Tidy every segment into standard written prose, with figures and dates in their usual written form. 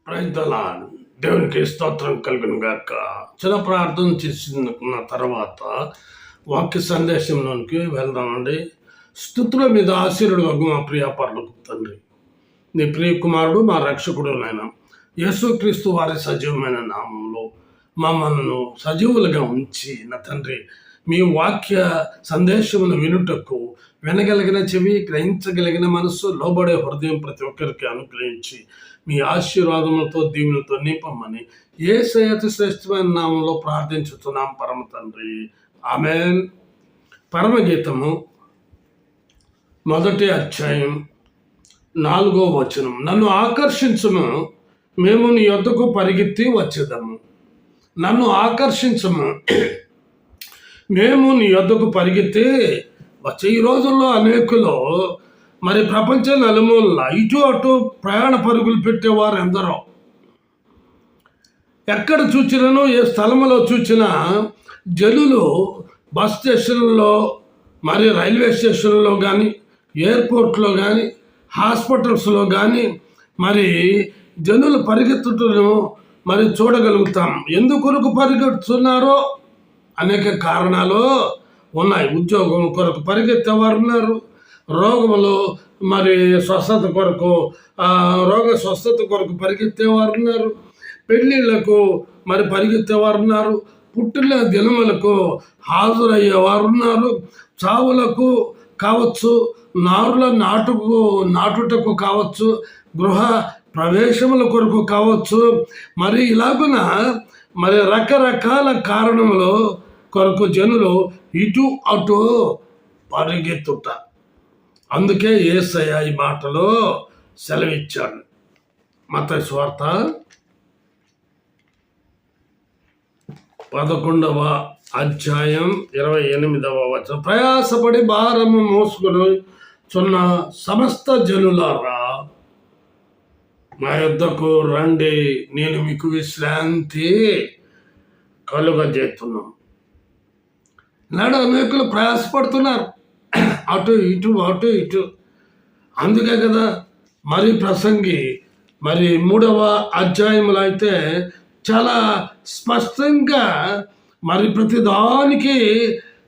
Praise the lord. దేవునికి స్తోత్రం కలుగును గాక. చిన్న ప్రార్థన చేసిన తర్వాత వాక్య సందేశంలోనికి వెళ్దామండి. స్తుతుల మీద ఆశీర్వాడు మా ప్రియ పరలోక తండ్రి, నీ ప్రియ కుమారుడు మా రక్షకుడు నాయన యేసుక్రీస్తు వారి సజీవమైన నామంలో మమ్మల్ని సజీవులుగా ఉంచి నా తండ్రి మీ వాక్య సందేశమును వినుటకు వినగలిగిన చెవి, గ్రహించగలిగిన మనస్సు, లోబడే హృదయం ప్రతి ఒక్కరికి అనుగ్రహించి మీ ఆశీర్వాదములతో దీవులతో నింపమని యేసయ్య అతి శ్రేష్టమైన నామంలో ప్రార్థించుతున్నాం పరమ తండ్రి, ఆమేన్. పరమగీతము 1వ అధ్యాయం 4వ వచనం. నన్ను ఆకర్షించుము, మేము నీ యొద్దకు పరిగెత్తి వచ్చేదము. నన్ను ఆకర్షించము, మేము నీ యొద్దకు పరిగెత్తి వచ్చే. ఈ రోజుల్లో అనేకులు మరి ప్రపంచ నలుమూలల ఇటు అటు ప్రయాణ పరుగులు పెట్టేవారు ఎందరో. ఎక్కడ చూచినను, ఏ స్థలంలో చూచినా జనులు బస్ స్టేషన్లో, మరి రైల్వే స్టేషన్లో కానీ, ఎయిర్పోర్ట్లో కానీ, హాస్పిటల్స్లో కానీ మరి జనులు పరిగెత్తుటను మరి చూడగలుగుతాం. ఎందుకొరకు పరిగెడుతున్నారో అనేక కారణాలు ఉన్నాయి. ఉద్యోగం కొరకు పరిగెత్తేవారు ఉన్నారు, రోగములు మరి స్వస్థత కొరకు రోగ స్వస్థత కొరకు పరిగెత్తేవారు ఉన్నారు, పెళ్ళిళ్ళకు మరి పరిగెత్తేవారు ఉన్నారు, పుట్టిన దినములకు హాజరయ్యేవారు ఉన్నారు, చావులకు కావచ్చు, నారుల నాటుటకు కావచ్చు, గృహ ప్రవేశముల కొరకు కావచ్చు, మరి ఇలాగున మరి రకరకాల కారణములు కొరకు జనులు ఇటు అటు పరిగెత్తుట. అందుకే యేసయ్య ఈ మాటలో సెలవిచ్చాడు. మత్తయి సువార్త 11వ అధ్యాయం 28వ వచనం. ప్రయాసపడి భారము మోసుకొని చున్న సమస్త జనులారా, నా యొద్దకు రండి, నేను మీకు విశ్రాంతి కలుగజేస్తున్నాను. నాడు అనేకులు ప్రయాసపడుతున్నారు, అటు ఇటు అటు ఇటు. అందుకే కదా మరి ప్రసంగి మరి 3వ అధ్యాయంలో అయితే చాలా స్పష్టంగా మరి ప్రతిదానికి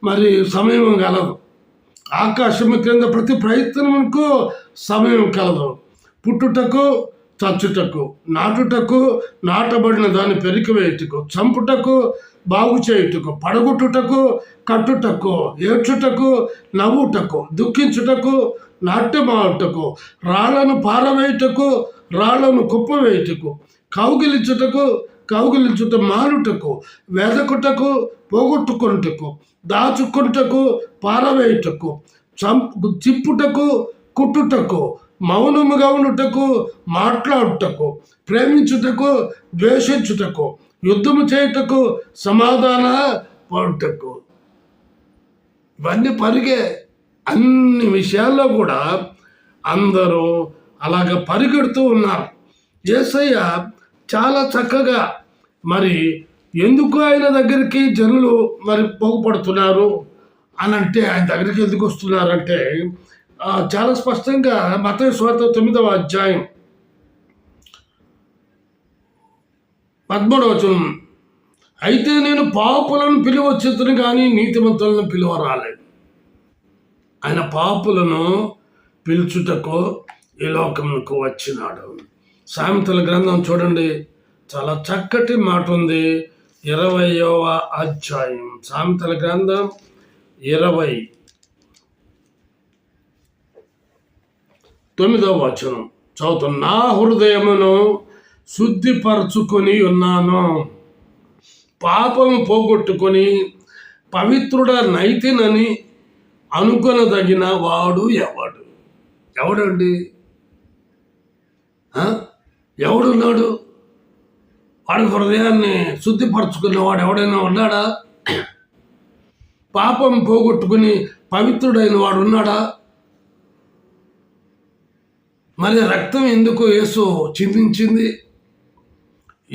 మరి సమయం కలదు. ఆకాశము క్రింద ప్రతి ప్రయత్నముకు సమయం కలదు. పుట్టుటకు, చచ్చుటకు, నాటుటకు, నాటబడిన దాన్ని పెరికివేయుటకు, చంపుటకు, బాగు చేయుటకు, పడగొట్టుటకు, కట్టుటకు, ఏడ్చుటకు, నవ్వుటకు, దుఃఖించుటకు, నాట్యమాడుటకు, రాళ్లను పారవేయుటకు, రాళ్లను కుప్పవేయుటకు, కౌగిలించుట మానుటకు, వెదకుటకు, పోగొట్టుకొనుటకు, దాచుకొనుటకు, పారవేయుటకు, చిప్పుటకు, కుట్టుటకు, మౌనముగా ఉండుటకు, మాట్లాడుటకు, ప్రేమించుటకు, ద్వేషించుటకు, యుద్ధము చేయుటకు, సమాధాన పడుటకు. ఇవన్నీ పరిగే. అన్ని విషయాల్లో కూడా అందరూ అలాగ పరిగెడుతూ ఉన్నారు. యేసయ్య చాలా చక్కగా మరి ఎందుకు ఆయన దగ్గరికి జనులు మరి పోగుపడుతున్నారు అని అంటే, ఆయన దగ్గరికి ఎందుకు వస్తున్నారంటే చాలా స్పష్టంగా మత్తయి సువార్త 9వ అధ్యాయం 13వ వచనం. అయితే నేను పాపులను పిలువచ్చును కానీ నీతిమంతులను పిలువ రాలేదు. ఆయన పాపులను పిలుచుటకు ఈ లోకమునకు వచ్చినాడు. సామెతల గ్రంథం చూడండి, చాలా చక్కటి మాట ఉంది. 20వ అధ్యాయం సామెతల గ్రంథం 29వ వచనం చదువుతాం. నా హృదయమును శుద్ధిపరచుకొని ఉన్నాను, పాపము పోగొట్టుకొని పవిత్రుడ నైతినని అనుకొనదగిన వాడు ఎవడు? ఎవడండి? ఎవడున్నాడు? వాడి హృదయాన్ని శుద్ధిపరచుకున్నవాడు ఎవడైనా ఉన్నాడా? పాపం పోగొట్టుకుని పవిత్రుడైన వాడు ఉన్నాడా? మరి రక్తం ఎందుకు యేసు చిందించింది?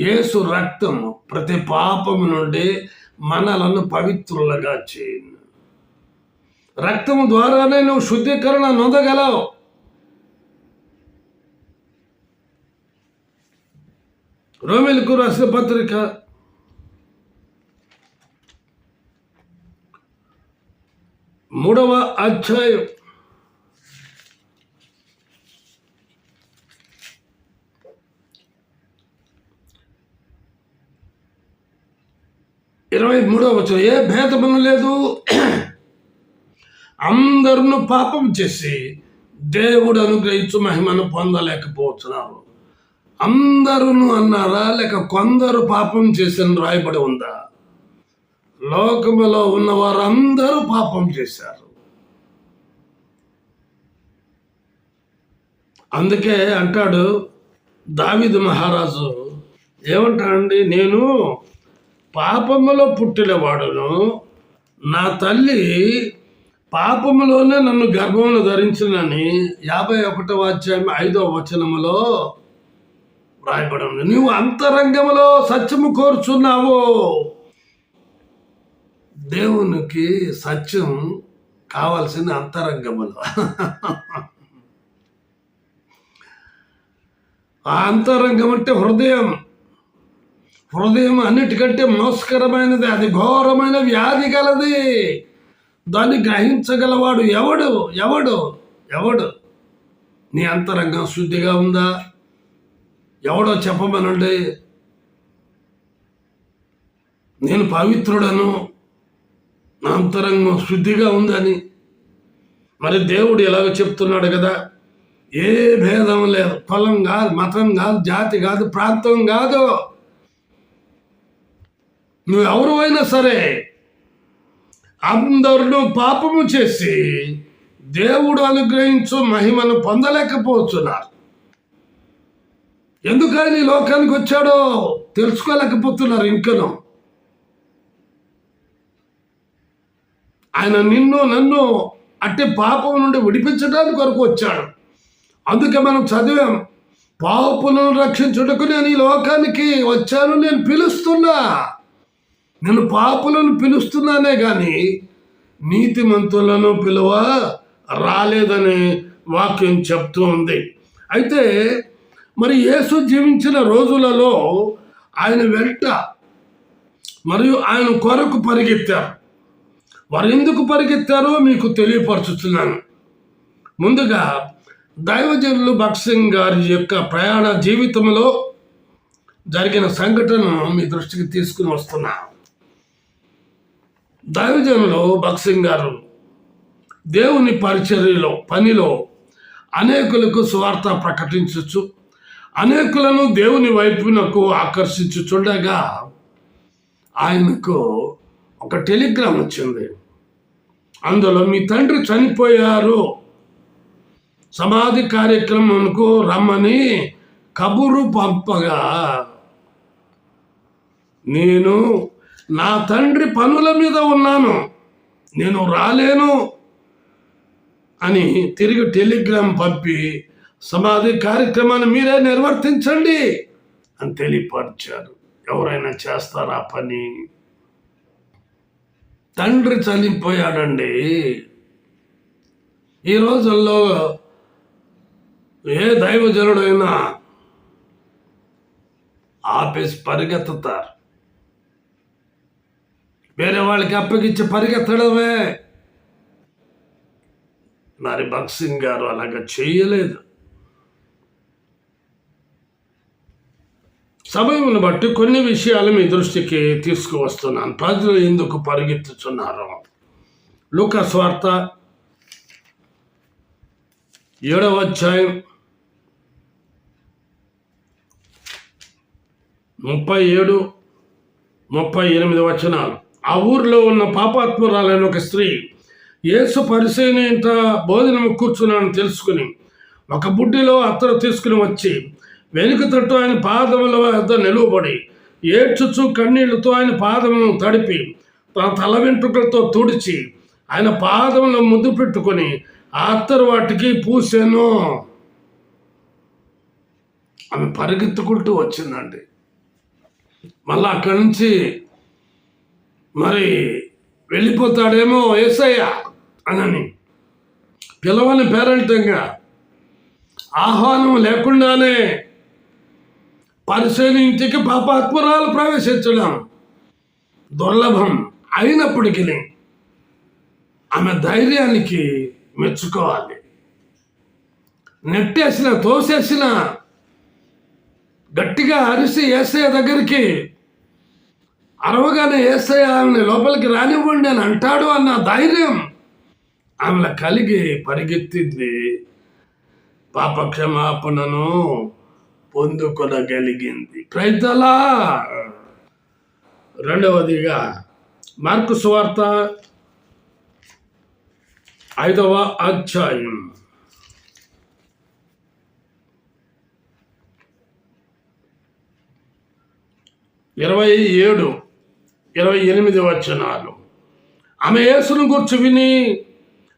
యేసు రక్తం ప్రతి పాపము నుండి మనలను పవిత్రులుగా చేయండి. రక్తము ద్వారానే నువ్వు శుద్ధీకరణ నొందగలవు. రోమీయులకు రాసిన పత్రిక 3వ అధ్యాయం 23వ వచనం, ఏ భేదమును లేదు, అందరూ పాపం చేసి దేవుడు అనుగ్రహించు మహిమను పొందలేకపోతున్నారు. అందరూ అన్నారా, లేక కొందరు పాపం చేసిన రాయబడి ఉందా? లోకములో ఉన్న వారందరూ పాపం చేశారు. అందుకే అంటాడు దావీదు మహారాజు, ఏమంటాడండి, నేను పాపములో పుట్టినవాడును, నా తల్లి పాపములోనే నన్ను గర్భమును ధరించినని 51వ అధ్యాయం 5వ వచనములో రాయబడి ఉంది. నువ్వు అంతరంగములో సత్యము కోరుచున్నావు. దేవునికి సత్యం కావాల్సిన అంతరంగములో. ఆ అంతరంగం అంటే హృదయం. హృదయం అన్నిటికంటే మోసకరమైనది, అది ఘోరమైన వ్యాధి గలది. దాన్ని గ్రహించగలవాడు ఎవడు ఎవడు ఎవడు నీ అంతరంగం శుద్ధిగా ఉందా? ఎవడో చెప్పమనండి. నేను పవిత్రుడను, నా అంతరంగం శుద్ధిగా ఉందని. మరి దేవుడు ఎలాగో చెప్తున్నాడు కదా, ఏ భేదం లేదు, కులం కాదు, మతం కాదు, జాతి కాదు, ప్రాంతం కాదు, నువ్వు ఎవరు అయినా సరే అందరూ పాపము చేసి దేవుడు అనుగ్రహించు మహిమను పొందలేకపోతున్నారు. ఎందుకని లోకానికి వచ్చాడో తెలుసుకోలేకపోతున్నారు. ఇంకను ఆయన నిన్ను నన్ను అట్టి పాపం నుండి విడిపించడానికి కొరకు వచ్చాడు. అందుకే మనం చదివాం, పాపులను రక్షించుటకు నేను ఈ లోకానికి వచ్చాను, నేను పిలుస్తున్నా. నేను పాపులను పిలుస్తున్నానే కానీ నీతిమంతులను పిలువ రాలేదని వాక్యం చెప్తూ ఉంది. అయితే మరి యేసు జీవించిన రోజులలో ఆయన వెంట మరియు ఆయన కొరకు పరిగెత్తారు. వారు ఎందుకు పరిగెత్తారో మీకు తెలియపరుచుతున్నాను. ముందుగా దైవజనులు భగత్ సింగ్ గారి యొక్క ప్రయాణ జీవితంలో జరిగిన సంఘటనను మీ దృష్టికి తీసుకుని వస్తున్నా. దైవజనులు భగత్ సింగ్ గారు దేవుని పరిచర్యలో పనిలో అనేకులకు సువార్త ప్రకటించచ్చు, అనేకులను దేవుని వైపునకు ఆకర్షించుచుండగా ఆయనకు ఒక టెలిగ్రామ్ వచ్చింది. అందులో మీ తండ్రి చనిపోయారు, సమాధి కార్యక్రమంకు రమ్మని కబురు పంపగా, నేను నా తండ్రి పనుల మీద ఉన్నాను, నేను రాలేను అని తిరిగి టెలిగ్రామ్ పంపి సమాధి కార్యక్రమాన్ని మీరే నిర్వర్తించండి అని తెలియపరిచారు. ఎవరైనా చేస్తారా పని? తండ్రి చనిపోయాడండి. ఈ రోజుల్లో ఏ దైవజనుడైనా ఆపేసి పరిగెత్తుతారు. వేరే వాళ్ళకి అప్పగించి పరిగెత్తడమే. మరి భగత్ సింగ్ గారు అలాగా చేయలేదు. సమయమును బట్టి కొన్ని విషయాలు మీ దృష్టికి తీసుకువస్తున్నాను. ప్రజలు ఎందుకు పరిగెత్తుతున్నారు? లూకా సువార్త 7వ అధ్యాయం 37, 38 వచనాలు. ఆ ఊరిలో ఉన్న పాపాత్మురాలైన ఒక స్త్రీ యేసు పరిసయ్యుని ఇంట భోజనం కూర్చున్నానని తెలుసుకుని ఒక బుడ్డిలో అత్తరు తీసుకుని వచ్చి వెనుక తట్టు ఆయన పాదముల వద్ద నిలువబడి ఏడ్చుచు కన్నీళ్లతో ఆయన పాదములను తడిపి తన తల వెంట్రుకలతో తుడిచి ఆయన పాదములను ముద్దు పెట్టుకొని ఆ అత్తరు వాటికి పూసాను. ఆమె పరిగెత్తుకుంటూ వచ్చిందండి. మళ్ళీ అక్కడి నుంచి మరి వెళ్ళిపోతాడేమో యేసయ్య అనని పిలవని పేరంటంగా ఆహ్వానం లేకుండానే పరిశీలి ఇంటికి పాపాత్మురాలు ప్రవేశించడం దుర్లభం అయినప్పటికీ ఆమె ధైర్యానికి మెచ్చుకోవాలి. నెట్టేసిన, తోసేసిన, గట్టిగా అరిసి యేసయ్య దగ్గరికి అరవగానే యేసయ్య ఆమెను లోపలికి రానివ్వండి అని అంటాడు అన్న ధైర్యం ఆమె కలిగి పరిగెత్తింది. పాపక్షమాపణను పొందుకొనగలిగింది. ప్రైతలా. రెండవదిగా మార్కు సువార్త 5వ అధ్యాయం 27, 28 వచనాలు. ఆమె యేసును గురించి విని,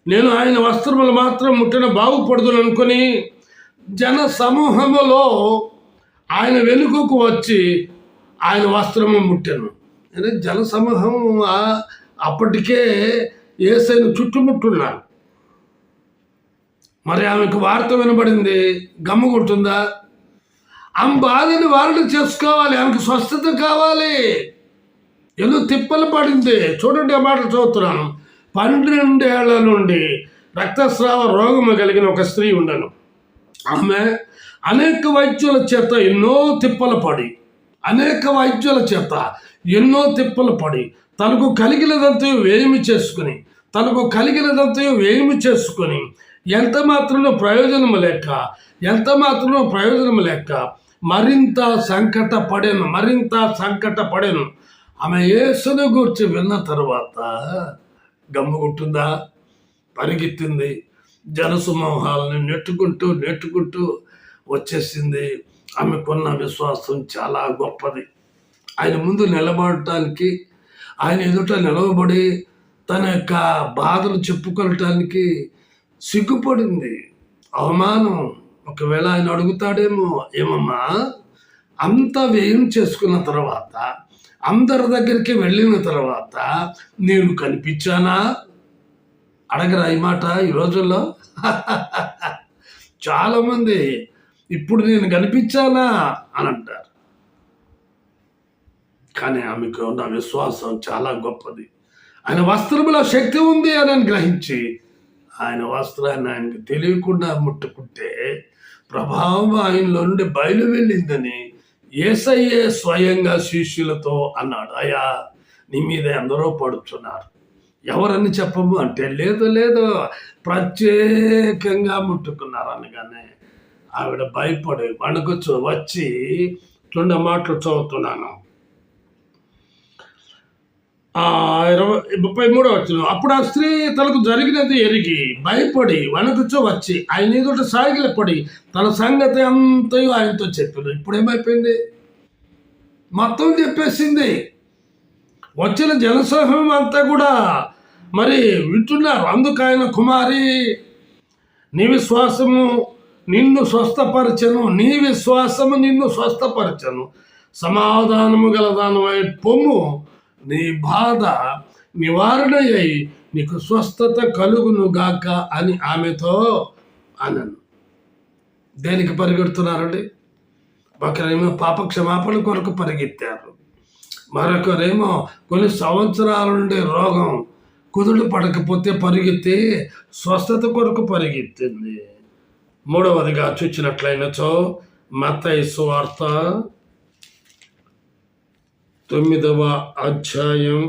నేను ఆయన వస్త్రములు మాత్రం ముట్టిన బాగుపడదును అనుకుని జన సమూహములో ఆయన వెనుకకు వచ్చి ఆయన వస్త్రము ముట్టెను. అంటే జన సమూహం అప్పటికే యేసయ్యను చుట్టుముట్టున్నారు. మరి ఆమెకు వార్త వినబడింది, గమ్ముకుంటుందా? ఆమె బాధని వారణ చేసుకోవాలి, ఆమెకు స్వస్థత కావాలి. ఏదో తిప్పలు పడింది. చూడండి, ఆ మాటలు చదువుతున్నాను. 12 ఏళ్ల నుండి రక్తస్రావ రోగము కలిగిన ఒక స్త్రీ ఉండను. ఆమె అనేక వైద్యుల చేత ఎన్నో తిప్పలు పడి తనకు కలిగినదంతా వేయమి చేసుకుని ఎంత మాత్రమో ప్రయోజనము లేక మరింత సంకటపడెను. ఆమె యేసును గూర్చి విన్న తర్వాత గమ్ముకుంటుందా? పరిగెత్తింది. జనసమూహాలను నెట్టుకుంటూ వచ్చేసింది. ఆమెకున్న విశ్వాసం చాలా గొప్పది. ఆయన ముందు నిలబడటానికి, ఆయన ఎదుట నిలవబడి తన యొక్క బాధలు చెప్పుకోవటానికి సిగ్గుపడింది. అవమానం. ఒకవేళ ఆయన అడుగుతాడేమో, ఏమమ్మా, అంత వ్యయం చేసుకున్న తర్వాత, అందరి దగ్గరికి వెళ్ళిన తర్వాత నేను కనిపించానా? అడగరా ఈ మాట ఈ రోజుల్లో? చాలామంది ఇప్పుడు నేను కనిపించానా అని అంటారు. కానీ ఆమెకు ఉన్న విశ్వాసం చాలా గొప్పది. ఆయన వస్త్రములో శక్తి ఉంది అని గ్రహించి ఆయన వస్త్రాన్ని ఆయనకు తెలియకుండా ముట్టుకుంటే ప్రభావం ఆయనలో నుండి బయలు వెళ్ళిందని యేసయ్యే స్వయంగా శిష్యులతో అన్నాడు. అయ్యా, నీ మీద ఎందరో పడుతున్నారు, ఎవరని చెప్పము అంటే, లేదు ప్రత్యేకంగా ముట్టుకున్నారు అనగానే ఆవిడ భయపడి వణుకుచు వచ్చి 2 మాటలు చదువుతున్నాను. 33 వచ్చిన. అప్పుడు ఆ స్త్రీ తనకు జరిగినది ఎరిగి భయపడి వణుకుచు వచ్చి ఆయన ఎదుట సాగిలపడి తన సంగతి అంతయు ఆయనతో చెప్పింది. ఇప్పుడు ఏమైపోయింది? మొత్తం చెప్పేసింది. వచ్చిన జనసమూహం అంతా కూడా మరి వింటున్నారు. అందుకు ఆయన, కుమారి, నీ విశ్వాసము నిన్ను స్వస్థపరచను, సమాధానము గలదానమై పొమ్ము, నీ బాధ నివారణ అయి నీకు స్వస్థత కలుగును గాక అని ఆమెతో అన్నాను. దేనికి పరిగెడుతున్నారండి? ఒకరేమో పాప క్షమాపణ కొరకు పరిగెత్తారు, మరొకరేమో కొన్ని సంవత్సరాల నుండి రోగం కుదుడు పడకపోతే పరిగెత్తి స్వస్థత కొరకు పరిగెత్తింది. 3వదిగా చూచినట్లయినచో మత్తయి సువార్త 9వ అధ్యాయం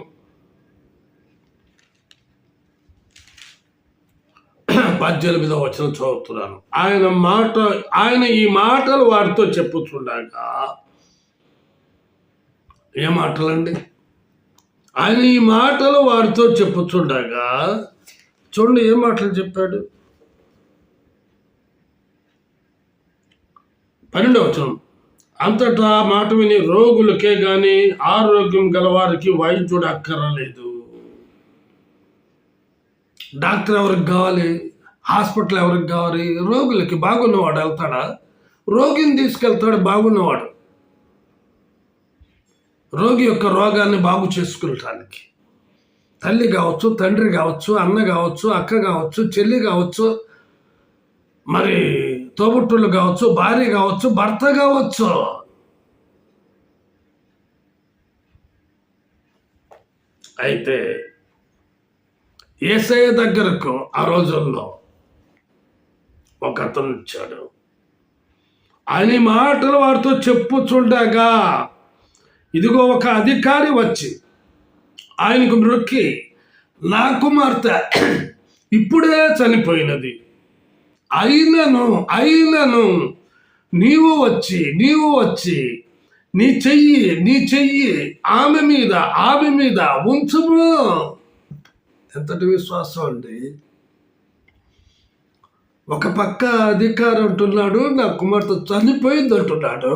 18వ వచనం చదువుతున్నాను. ఆయన ఈ మాటలు వారితో చెప్పుతుండగా, ఏ మాటలండి? ఆయన ఈ మాటలు వారితో చెప్పుతుండగా చూడండి ఏ మాటలు చెప్పాడు. 12వ వచనం. అంతటా మాట విని రోగులకే గాని ఆరోగ్యం గలవారికి వైద్యుడు అక్కరలేదు. డాక్టర్ ఎవరికి కావాలి? హాస్పిటల్ ఎవరికి కావాలి? రోగులకి. బాగున్నవాడు వెళ్తాడా? రోగిని తీసుకెళ్తాడు బాగున్నవాడు, రోగి యొక్క రోగాన్ని బాగు చేసుకునటానికి. తల్లి కావచ్చు, తండ్రి కావచ్చు, అన్న కావచ్చు, అక్క కావచ్చు, చెల్లి కావచ్చు, మరి తోబుట్టులు కావచ్చు, భార్య కావచ్చు, భర్త కావచ్చు. అయితే యేసయ్య దగ్గరకు ఆ రోజుల్లో ఒక అతను వచ్చాడు. ఆయన మాటలు వారితో చెప్పుచుండగా ఇదిగో ఒక అధికారి వచ్చి ఆయనకు మ్రొక్కి, నా కుమార్తె ఇప్పుడే చనిపోయినది, అయినను నీవు వచ్చి నీ చెయ్యి ఆమె మీద ఉంచుము. ఎంతటి విశ్వాసం అండి! ఒక పక్క అధికారి అంటున్నాడు, నా కుమార్తె చనిపోయింది అంటున్నాడు.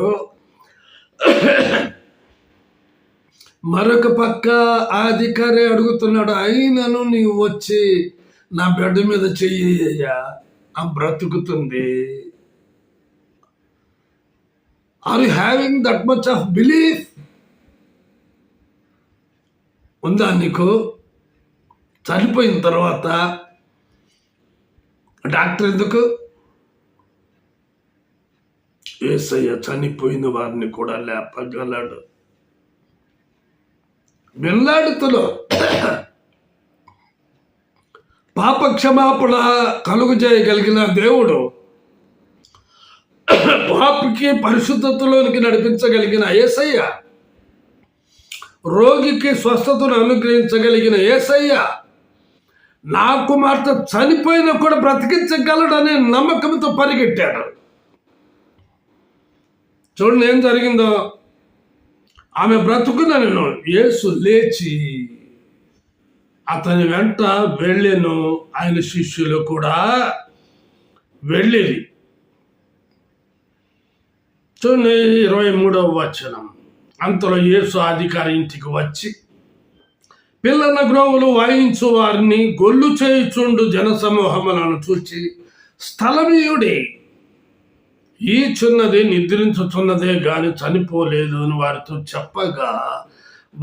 మరొక పక్క ఆ అధికారి అడుగుతున్నాడు, అయినను నీవు వచ్చి నా బిడ్డ మీద చెయ్యయ్యా, ఆ బ్రతుకుతుంది. Are you having that much of belief? ఉందా నీకు? చనిపోయిన తర్వాత డాక్టర్ ఎందుకు? యేసయ్య చనిపోయిన వారిని కూడా లేపగలడు. వెళ్ళాడుతులో పాప క్షమాపణ కలుగు చేయగలిగిన దేవుడు, పాపికి పరిశుద్ధతలోనికి నడిపించగలిగిన యేసయ్య, రోగికి స్వస్థతను అనుగ్రహించగలిగిన యేసయ్య, నా కుమార్తె చనిపోయినా కూడా బ్రతికించగలడనే నమ్మకంతో పరిగెట్టాడు. చూడండి ఏం జరిగిందో. ఆమె బ్రతుకునను యేసు లేచి అతని వెంట వెళ్ళెను. ఆయన శిష్యులు కూడా వెళ్ళేది. చూడండి 23వ వచనం. అంతలో యేసు అధికారి ఇంటికి వచ్చి పిల్లల గ్రోవులు వాయించు వారిని గొల్లు చేయుచుండు జనసమూహములను చూచి, స్థలమీయుడే, ఈ చిన్నది నిద్రించుచున్నదే గాని చనిపోలేదు అని వారితో చెప్పగా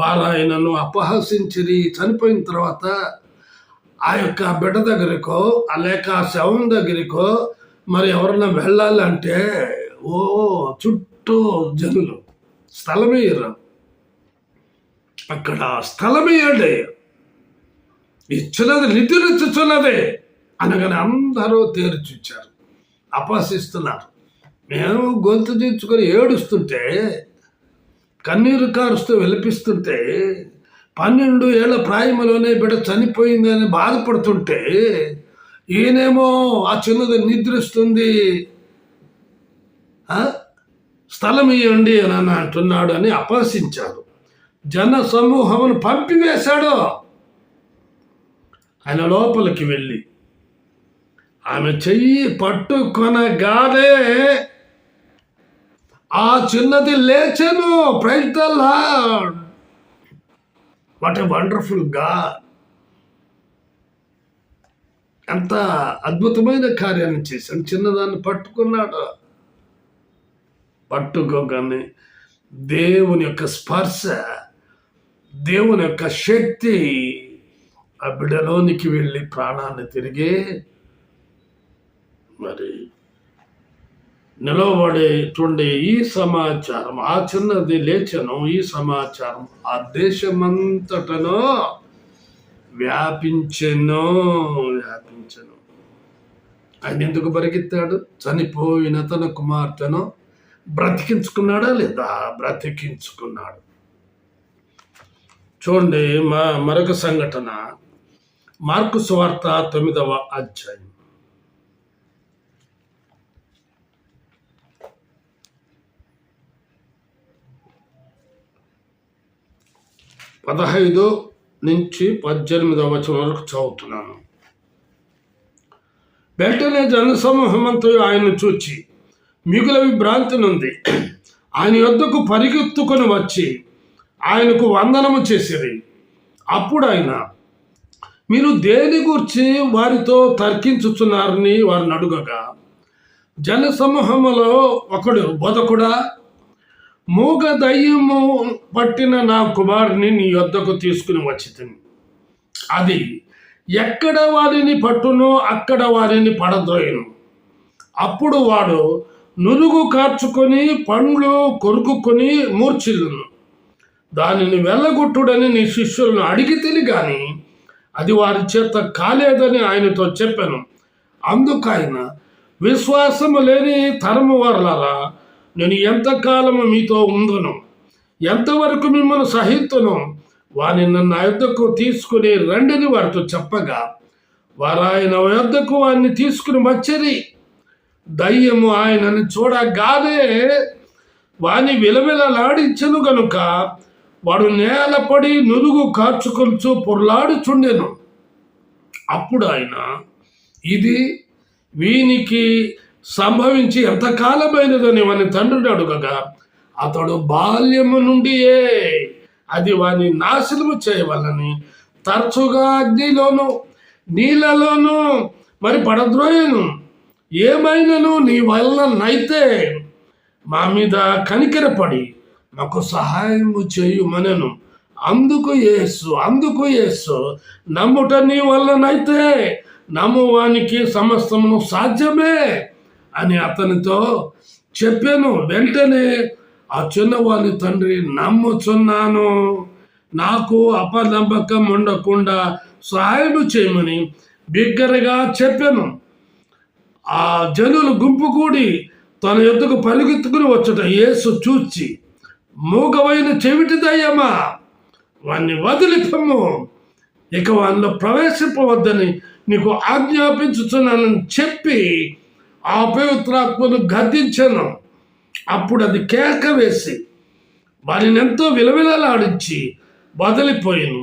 వారు ఆయనను అపహసించిరి. చనిపోయిన తర్వాత ఆ యొక్క బిడ్డ దగ్గరికో లేక ఆ శవం దగ్గరికో మరి ఎవరన్నా వెళ్ళాలంటే చుట్టూ జనులు స్థలమేయరు. అక్కడ స్థలమేయండి, ఇచ్చినది నిద్రించుచున్నదే అనగానే అందరూ తేరిచూచారు, అపహసిస్తున్నారు. మేము గొంతు దించుకొని ఏడుస్తుంటే, కన్నీరు కారుస్తూ విలపిస్తుంటే, 12 ఏళ్ల ప్రాయంలోనే బిడ్డ చనిపోయిందని బాధపడుతుంటే, ఈయనేమో ఆ చిన్నది నిద్రిస్తుంది, స్థలం ఇవ్వండి అని అంటున్నాడు అని అపహసించాడు. జన సమూహమును పంపివేశాడు. ఆయన లోపలికి వెళ్ళి ఆమె చెయ్యి పట్టుకొనగానే ఆ చిన్నది లేచెను. Praise the Lord. What a wonderful God! ఎంత అద్భుతమైన కార్యాన్ని చేశాడు. చిన్నదాన్ని పట్టుకున్నాడు. పట్టుకోగానే దేవుని యొక్క స్పర్శ, దేవుని యొక్క శక్తి ఆ బిడ్డలోనికి వెళ్ళి ప్రాణాన్ని తిరిగి మరి నిలవబడి చూడండి. ఈ సమాచారం, ఆ చిన్నది లేచను, ఈ సమాచారం ఆ దేశమంతటను వ్యాపించెను. ఆయన ఎందుకు పరిగెత్తాడు? చనిపోయిన తన కుమార్తెను బ్రతికించుకున్నాడా లేదా? బ్రతికించుకున్నాడు. చూడండి మరొక సంఘటన, మార్కు సువార్త 9వ అధ్యాయం 15 నుంచి 18వ వచనం వరకు చదువుతున్నాను. వెంటనే జనసమూహమంతా ఆయన్ను చూచి మిగుల విభ్రాంతి నుండి ఆయన యొద్దకు పరిగెత్తుకొని వచ్చి ఆయనకు వందనము చేసిరి. అప్పుడు ఆయన, మీరు దేని గురించి వారితో తర్కించుచున్నారని వారిని అడుగగా, జనసమూహములో ఒకడు, బోధకుడా, మూగ దయ్యము పట్టిన నా కుమారుని నీ యొద్దకు తీసుకుని వచ్చితిని. అది ఎక్కడ వారిని పట్టునో అక్కడ వారిని పడద్రోయను. అప్పుడు వాడు నురుగు కార్చుకొని పండ్లు కొరుకుకొని మూర్ఛిల్లును. దానిని వెళ్ళగొట్టుడని నీ శిష్యులను అడిగితిని గాని అది వారి చేత కాలేదని ఆయనతో చెప్పాను. అందుకు ఆయన, విశ్వాసము లేని తరము వారలారా, నేను ఎంతకాలము మీతో ఉందును, ఎంతవరకు మిమ్మల్ని సహితును, వారిని నన్ను యొద్దకు తీసుకుని రండిని వారితో చెప్పగా వారు ఆయన యొద్దకు వారిని తీసుకుని వచ్చిరి. దయ్యము ఆయనని చూడగానే వాని విలవిలలాడించెను గనుక వాడు నేలపడి నురుగు కార్చుకొల్చు పొర్లాడుచుండెను. అప్పుడు ఆయన, ఇది వీనికి సంభవించి ఎంతకాలమైనదని వాని తండ్రిని అడుగగా అతడు బాల్యము నుండియే అది వాని నాశనము చేయవలని తరచుగా అగ్నిలోను నీళ్ళలోను మరి పడద్రోయను. ఏమైనను నీ వలనైతే మా మీద కనికరపడి మాకు సహాయము చేయుమనెను. అందుకు యేసు నమ్ముట నీ వలనైతే నమ్మువానికి సమస్తమును సాధ్యమే అని అతనితో చెప్పాను. వెంటనే ఆ చిన్నవాని తండ్రి, నమ్ముచున్నాను, నాకు అపనమ్మకం ఉండకుండా సహాయం చేయమని బిగ్గరగా చెప్పాను. ఆ జనులు గుంపు కూడి తన యొద్దకు పరిగెత్తుకుని వచ్చుట యేసు చూచి, మూగవైన చెవిటి దయ్యమా, వాణ్ణి వదిలిపమ్ము, ఇక వానిలో ప్రవేశింపవద్దని నీకు ఆజ్ఞాపించుచున్నానని చెప్పి ఆ పవిత్రాత్మను గద్దించాను. అప్పుడు అది కేక వేసి వారిని ఎంతో విలవిలలాడించి వదిలిపోయాను.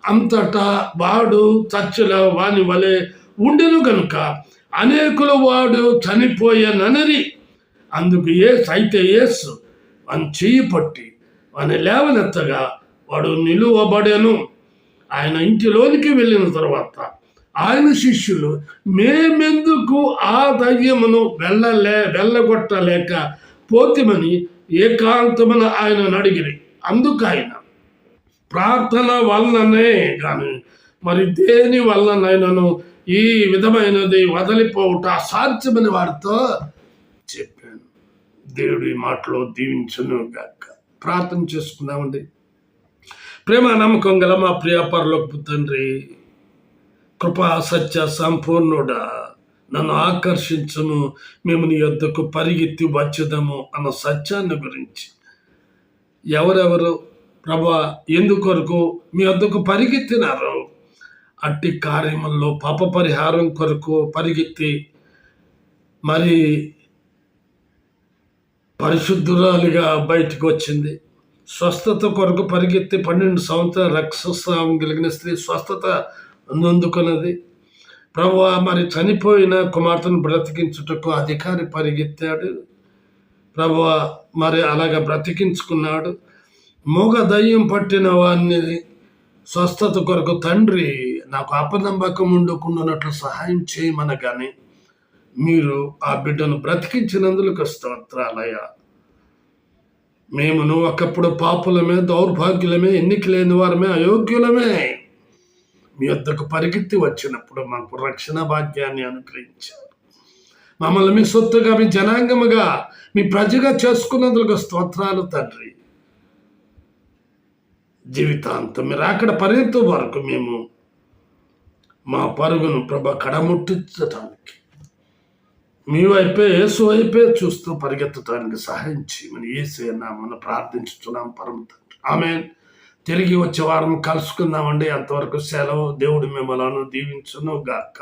అంతటా వాడు చచ్చిన వాని వలె ఉండెను గనుక అనేకులు వాడు చనిపోయానని. అందుకు యేసు వాని చెయ్యి పట్టి వాని లేవనెత్తగా వాడు నిలువబడెను. ఆయన ఇంటిలోనికి వెళ్ళిన తర్వాత ఆయన శిష్యులు, మేమెందుకు ఆ దయ్యమును వెళ్ళగొట్టలేక పోతిమని ఏకాంతమున ఆయనను అడిగిరి. అందుకు ఆయన, ప్రార్థన వలననే కానీ మరి దేని వలనైనను ఈ విధమైనది వదిలిపోవుట అసాధ్యమని వారితో చెప్పాను. దేవుడి మాటలో దీవించును గాక. ప్రార్థన చేసుకుందామండి. ప్రేమ నమ్మకం గల మా ప్రియ పరలోకపు తండ్రి, కృపా సత్య సంపూర్ణుడా, నన్ను ఆకర్షించము, మేము నీ యొద్దకు పరిగెత్తి వచ్చేదము అన్న సత్యాన్ని గురించి ఎవరెవరు ప్రభా ఎందుకొరకు మీ వద్దకు పరిగెత్తినారు, అట్టి కార్యముల్లో పాప పరిహారం కొరకు పరిగెత్తి మరి పరిశుద్ధురాలిగా బయటకు వచ్చింది. స్వస్థత కొరకు పరిగెత్తి 12 సంవత్సరాల రక్తస్రావం కలిగిన స్త్రీ స్వస్థత నొందుకున్నది. ప్రభువా, మరి చనిపోయిన కుమార్తెను బ్రతికించుటకు అధికారి పరిగెత్తాడు. ప్రభువా, మరి అలాగ బ్రతికించుకున్నాడు. మూగ దయ్యం పట్టిన వారిని స్వస్థత కొరకు తండ్రి నాకు అపనమ్మకం ఉండకుండానట్లు సహాయం చేయమనగానే మీరు ఆ బిడ్డను బ్రతికించినందుకు స్తోత్రాలయ్యా. మేమును ఒకప్పుడు పాపులమే, దౌర్భాగ్యులమే, ఎన్నిక లేని వారమే, అయోగ్యులమే. మీ వద్దకు పరిగెత్తి వచ్చినప్పుడు మాకు రక్షణ భాగ్యాన్ని అనుగ్రహించారు. మమ్మల్ని మీ సొత్తుగా, మీ జనాంగముగా, మీ ప్రజగా చేసుకున్నందుకు స్తోత్రాలు తండ్రి. జీవితాంతం మీరు అక్కడ పర్యంతం వరకు మేము మా పరుగును కడముట్టించటానికి మీ వైపే, యేసు వైపే చూస్తూ పరిగెత్తడానికి సహాయం చేయమని యేసే నామమున ప్రార్థించుతున్నాం పరమ తండ్రి. ఆమేన్. తిరిగి వచ్చే వారం కలుసుకుందామండి. అంతవరకు సెలవు. దేవుడు మిమ్మల్ని దీవించును గాక.